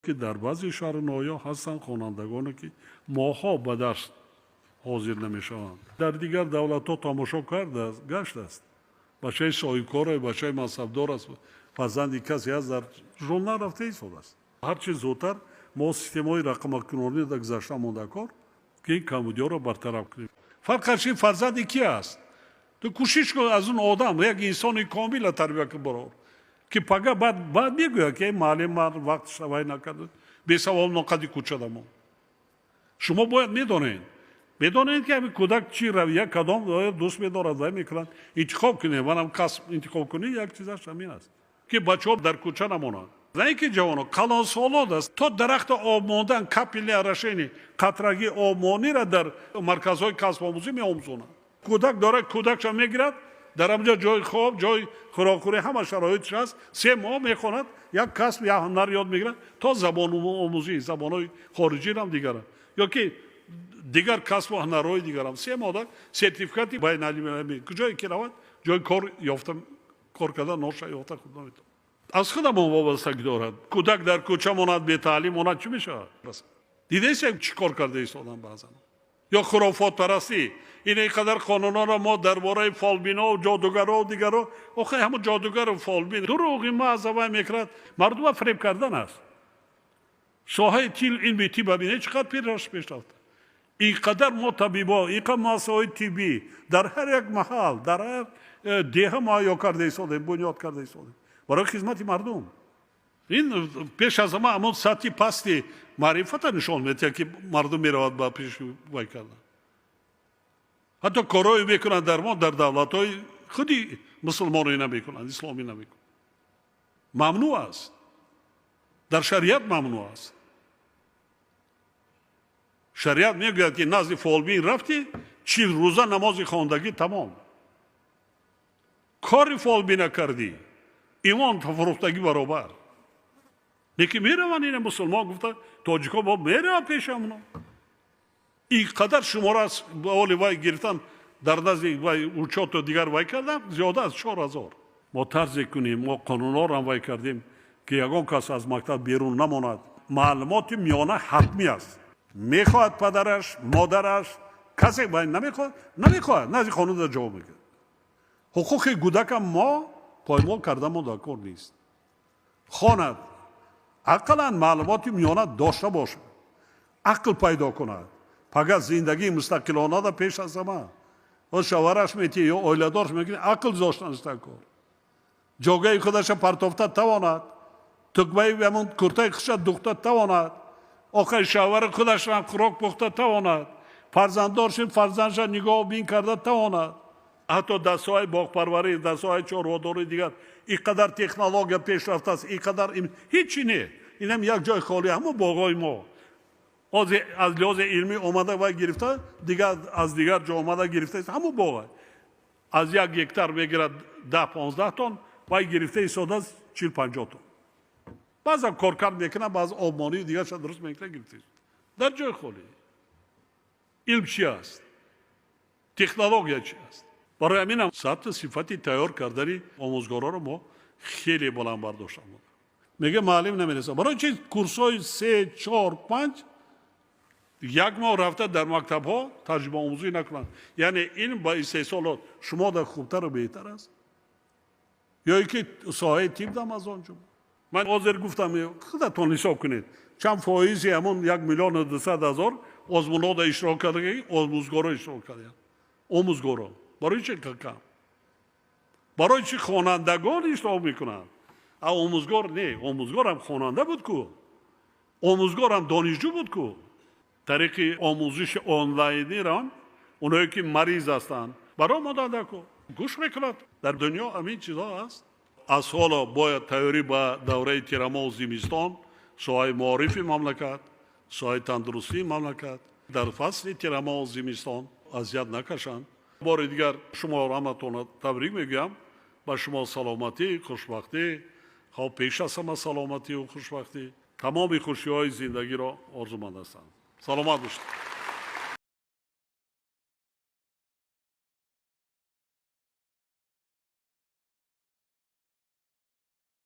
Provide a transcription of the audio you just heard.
که در بعضی شهر نویا هستن خوانندگانی که ماها به درس حاضر نمیشوند. در دیگر دولت ها تماشا کرده گشت است. بچه شاهکار بچه مذهبدار است. فرزندی کسی از در ژورنال رفته ایستاده است. هرچی زودتر ما سیستمای رقم‌کنونی در گذشته مونده کار که این کمبودی ها را برطرف کنیم. فرقش این فرزندی کی است؟ تو کوشش کن از اون آدم یک انسان کامل تربیت کن برو. که پگه بعد میگوید که معلم وقت شوی نکرد به سوال نقدی کوچدم. شما باید میدونید که همین کودک چی رویه کدام دوست می‌دارد و میکنند انتخاب کنید. منم کس انتخاب کنید یک چیزش همین است که بچه‌ها در کوچه نمونند. نه اینکه جوانو کلان سالاد است تا درخت آب ماندن کپیلی رشینی قطرگی آب مانی را در مرکزهای کسب آموزی می‌آموزونند. کودک داره کودکش میگیرد در آنجا جای خواب جای خوراکوری همه شرایطش هست 3 ماه میخواند یک کسب یا هنر یاد میگیرد تا زبان آموزی زبان‌های خارجی هم دیگر یا که دیگر کسب و هنرهای دیگر هم 3 ماه سرتیفیکاتی بین المللی کجایی که رود جای کار یافته کار کردن نوشه یافته خود نمیتونه از خودم وابستگی دارد. کودک در کوچه ماند بی تعلیم ماند چی میشه؟ دیدید چی کار کرده ایست آدم بعضا یا خرافات پرستی. این اینقدر قانونا را ما درباره فالبینا و جادوگرها و دیگرها آخه همون جادوگر و فالبین دروغی ما از اول میکرد مردم فریب کردن است. ساحه تیل این بیتی ببینه چقدر پیش رفته. اینقدر ما طبیبا اینقدر مسائل طبی در هر یک محل در هر دیه ما یا کرده ایستادیم بنیاد کرده ایستادیم برای خدمت مردم. این پیش از ما همون سطحی پستی معرفت نشان میده که مردم میرود با پیش وای کردن. حتی کارایی میکنند در ما در دولت های خودی مسلمانی نمیکنند اسلامی نمیکنند. ممنوع است. در شریعت ممنوع است. شریعت میگوید که نزد فالبین رفتی 40 روزه نماز خواندگی تمام. کاری فالبین نکردی ایمان فروختگی برابر. لیکن میروند این مسلمان گفته تاجیکا با میره پیش همونا. اینقدر شما را از اول وای گرفتن در نزد وای اوچات و دیگر وای کردن زیاده از 4000. ما طرز کنیم ما قانونا را وای کردیم که یگان کس از مکتب بیرون نماند. معلومات میانه حتمی است. میخواد پدرش مادرش کسی وای نمیخواد نزد قانون در جواب میگه. حقوق کودک ما پایمال کرده ما دکار نیست. خواند اقلا معلومات میانه داشته باشه عقل پیدا کند پگه زندگی مستقلانه دا پیش از ما و شوهرش میتی یا اویلدارش میگه عقل داشتن است کار جوگه خودش پرتافته تواند تکبه همون کرته خودش دوخته تواند آخر شوهر خودش هم خوراک پخته تواند فرزندارش فرزندش نگاه بین کرده تواند حتی دستای باغ پروری دستای چاره‌داری دیگر اینقدر تکنولوژی پیش رفته است اینقدر هیچی نه. اینم یک جای خالی همون باغای ما از لحاظ علمی اومده و گرفته دیگر از دیگر جا اومده گرفته است همون باغ از 1 هکتار میگیرد 10-15 تن و گرفته ایستاده است 40-50 تن. بعضا کارکرد میکنه باز آبمانی دیگر شد درست میکنه گرفته در جای خالی. علم چی است؟ تکنولوژی چی است؟ برای همین سطح صفتی تیار کردنی آموزگارا رو ما خیلی بلند برداشتیم. میگه معلم نمیرسه. برای چی کورسای 3 4 5 یک ماه رفته در مکتب ها ترجمه آموزی نکنند. یعنی این با استحصالات شما در خوبتر و بهتر است یا اینکه ساحه تیپ دم از آنجا. من حاضر گفتم خودتون حساب کنید چند فایزی همون 1,200,000 آزمونات اشتراک کرده آموزگارا اشتراک کرده آموزگارا برای چه کم؟ برای چه خوانندگان اشتراک میکنند؟ آموزگار نه آموزگار هم خواننده بود کو آموزگار هم دانشجو بود کو طریق آموزش آنلاینی را اونایی که مریض هستند برای ما داده کو گوش میکند. در دنیا همین چیزا هست. از حالا باید تیاری با دوره تیرما و زمستان ساحه معارفی مملکت ساحه تندرستی مملکت در فصل تیرما و زمستان اذیت نکشند. بار دیگر شما همتون تبریک میگم با شما سلامتی خوشبختی خواه پیش از همه سلامتی و خوشبختی تمام خوشی های زندگی را آرزومند هستم. سلامت باشید.